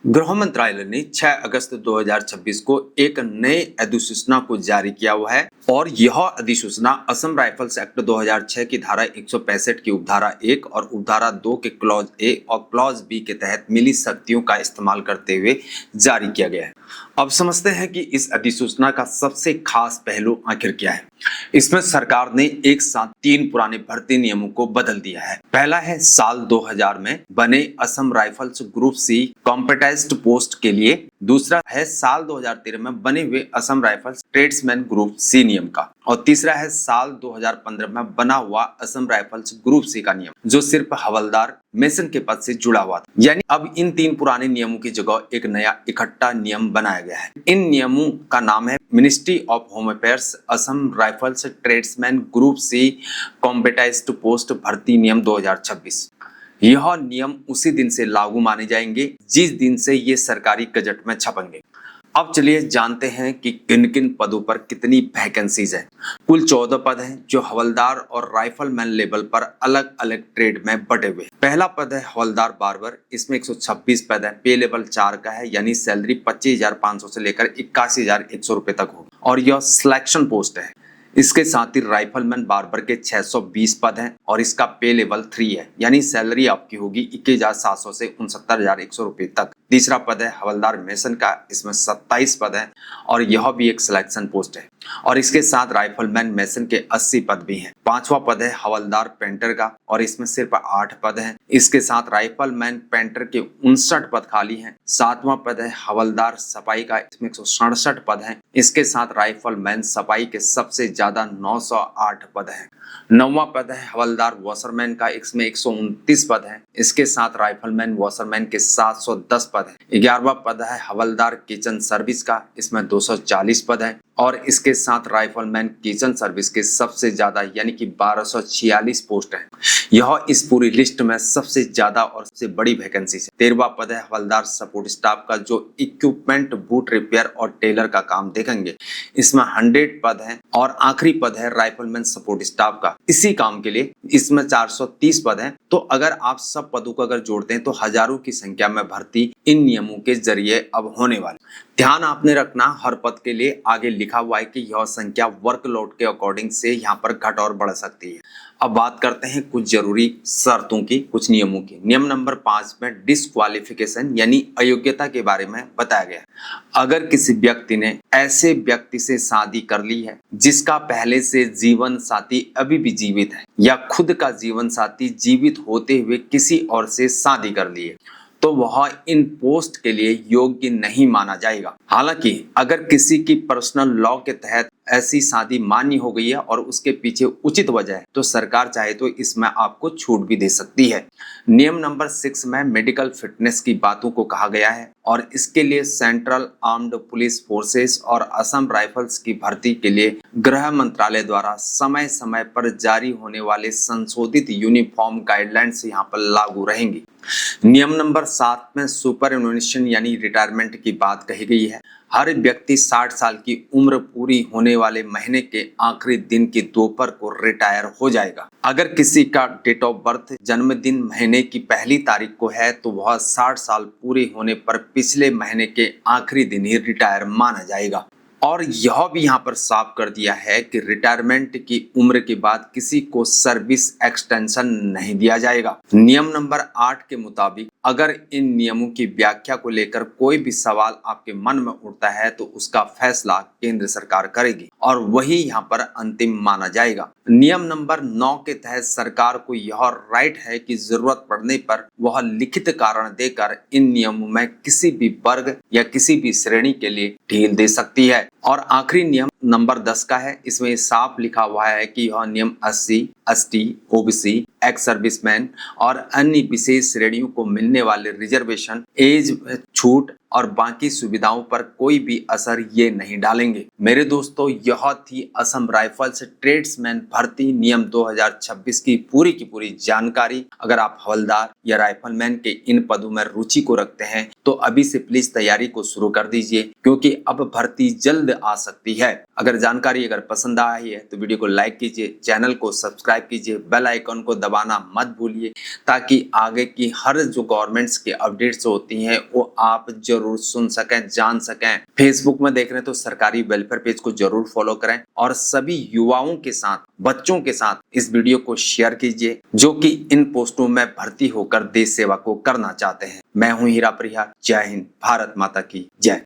गृह मंत्रालय ने 6 अगस्त 2026 को एक नए अधिसूचना को जारी किया हुआ है और यह अधिसूचना असम राइफल्स एक्ट 2006 की धारा 165 की उपधारा 1 और उपधारा 2 के क्लॉज ए और क्लॉज बी के तहत मिली शक्तियों का इस्तेमाल करते हुए जारी किया गया है। अब समझते हैं कि इस अधिसूचना का सबसे खास पहलू आखिर क्या है। इसमें सरकार ने एक साथ 3 पुराने भर्ती नियमों को बदल दिया है। पहला है साल 2000 में बने Assam Rifles group C competent post के लिए, दूसरा है साल 2013 में बने हुए Assam Rifles tradesman group C नियम का, और तीसरा है साल 2015 में बना हुआ असम राइफल्स ग्रुप सी का नियम, जो सिर्फ हवलदार मेसन के पद से जुड़ा हुआ था। यानी अब इन 3 पुराने नियमों की जगह एक नया इकट्ठा नियम बनाया गया है। इन नियमों का नाम है Ministry of Home Affairs Assam Rifles tradesman group C competent post भर्ती नियम 2026। यह नियम उसी दिन से लागू माने जाएंगे जिस दिन से ये सरकारी गजट में छपेंगे। अब चलिए जानते हैं कि किन किन पदों पर कितनी वैकेंसीज है। कुल 14 पद हैं जो हवलदार और राइफलमैन लेवल पर अलग अलग ट्रेड में बटे हुए। पहला पद है हवलदार बार्बर, इसमें 126 पद है। पे लेवल 4 का है, यानी सैलरी 25,500 से लेकर 81,100 रुपए तक हो, और यह सिलेक्शन पोस्ट है। इसके साथ ही राइफलमैन बार्बर के 620 पद हैं और इसका पे लेवल 3 है, यानी सैलरी आपकी होगी 21,700 से 69,100 रुपए तक। तीसरा पद है हवलदार मेसन का, इसमें 27 पद हैं और यह भी एक सिलेक्शन पोस्ट है, और इसके साथ राइफलमैन मेसन के 80 पद भी हैं। पांचवा पद है हवलदार पेंटर का और इसमें सिर्फ 8 पद हैं। इसके साथ राइफलमैन पेंटर के 59 पद खाली हैं। सातवां पद है हवलदार सफाई का, इसमें 167 पद हैं। इसके साथ राइफलमैन सफाई के सबसे ज्यादा 908 पद हैं। नौवां पद है हवलदार वॉशरमैन का, इसमें 129 पद हैं। इसके साथ राइफलमैन वॉशरमैन के 710 पद हैं। 11वां पद है हवलदार किचन सर्विस का, इसमें 240 पद हैं, और इसके साथ राइफलमैन किचन सर्विस के सबसे ज्यादा यानी कि 1246 पोस्ट हैं। यह इस पूरी लिस्ट में सबसे ज्यादा और सबसे बड़ी वैकेंसी है। 13वां पद है हवलदार सपोर्ट स्टाफ का, जो इक्विपमेंट बूट रिपेयर और टेलर का काम देखेंगे। इसमें 100 पद हैं, और आखिरी पद है राइफलमैन सपोर्ट स्टाफ का। इसी काम के लिए इसमें 430 पद हैं। तो अगर आप सब पदों को अगर जोड़ते हैं तो हजारों की संख्या में भर्ती इन नियमों के जरिए अब होने वाली। ध्यान आपने रखना, हर पद के लिए आगे लिखा हुआ है कि यह संख्या वर्कलोड के अकॉर्डिंग से यहाँ पर घट और बढ़ सकती है। अब बात करते हैं कुछ जरूरी शर्तों की, कुछ नियमों की। नियम नंबर 5 में डिस्क्वालिफिकेशन यानी अयोग्यता के बारे में बताया गया। अगर किसी व्यक्ति ने ऐसे व्यक्ति से शादी कर ली है जिसका पहले से जीवन साथी अभी भी जीवित है, या खुद का जीवन साथी जीवित होते हुए किसी और से शादी कर ली है, तो वह इन पोस्ट के लिए योग्य नहीं माना जाएगा। हालांकि अगर किसी की पर्सनल लॉ के तहत ऐसी शादी मान्य हो गई है और उसके पीछे उचित वजह है, तो सरकार चाहे तो इसमें आपको छूट भी दे सकती है। नियम नंबर 6 में मेडिकल फिटनेस की बातों को कहा गया है, और इसके लिए सेंट्रल आर्म्ड पुलिस फोर्सेस और असम राइफल्स की भर्ती के लिए गृह मंत्रालय द्वारा समय समय पर जारी होने वाले संशोधित यूनिफॉर्म गाइडलाइंस यहाँ पर लागू रहेंगी। नियम नंबर 7 में सुपरएनुएशन यानी रिटायरमेंट की बात कही गई है। हर व्यक्ति 60 साल की उम्र पूरी होने वाले महीने के आखिरी दिन की दोपहर को रिटायर हो जाएगा। अगर किसी का डेट ऑफ बर्थ जन्मदिन महीने की पहली तारीख को है तो वह 60 साल पूरे होने पर पिछले महीने के आखिरी दिन ही रिटायर माना जाएगा। और यह भी यहाँ पर साफ कर दिया है कि रिटायरमेंट की उम्र के बाद किसी को सर्विस एक्सटेंशन नहीं दिया जाएगा। नियम नंबर 8 के मुताबिक अगर इन नियमों की व्याख्या को लेकर कोई भी सवाल आपके मन में उठता है तो उसका फैसला केंद्र सरकार करेगी और वही यहाँ पर अंतिम माना जाएगा। नियम नंबर 9 के तहत सरकार को यह राइट है कि जरूरत पड़ने पर वह लिखित कारण देकर इन नियमों में किसी भी वर्ग या किसी भी श्रेणी के लिए ढील दे सकती है। और आखिरी नियम नंबर 10 का है, इसमें साफ लिखा हुआ है कि यह नियम SC, ST, OBC, ex serviceman और अन्य विशेष श्रेणियों को मिलने वाले रिजर्वेशन, एज छूट और बाकी सुविधाओं पर कोई भी असर ये नहीं डालेंगे। मेरे दोस्तों, यह थी असम राइफल्स ट्रेड्समैन भर्ती नियम 2026 की पूरी जानकारी। अगर आप हवलदार या राइफलमैन के इन पदों में रुचि को रखते हैं तो अभी से प्लीज तैयारी को शुरू कर दीजिए, क्योंकि अब भर्ती जल्द आ सकती है। अगर जानकारी पसंद आई है तो वीडियो को लाइक कीजिए, चैनल को सब्सक्राइब कीजिए, बेल आइकन को दबाना मत भूलिए, ताकि आगे की हर जो गवर्नमेंट्स के अपडेट्स होती हैं वो आप जरूर सुन सकें, जान सकें। फेसबुक में देख रहे हैं तो सरकारी वेलफेयर पेज को जरूर फॉलो करें और सभी युवाओं के साथ, बच्चों के साथ इस वीडियो को शेयर कीजिए जो कि इन पोस्टों में भर्ती होकर देश सेवा को करना चाहते हैं। मैं हूं हीरा परिहार। जय हिंद, भारत माता की जय।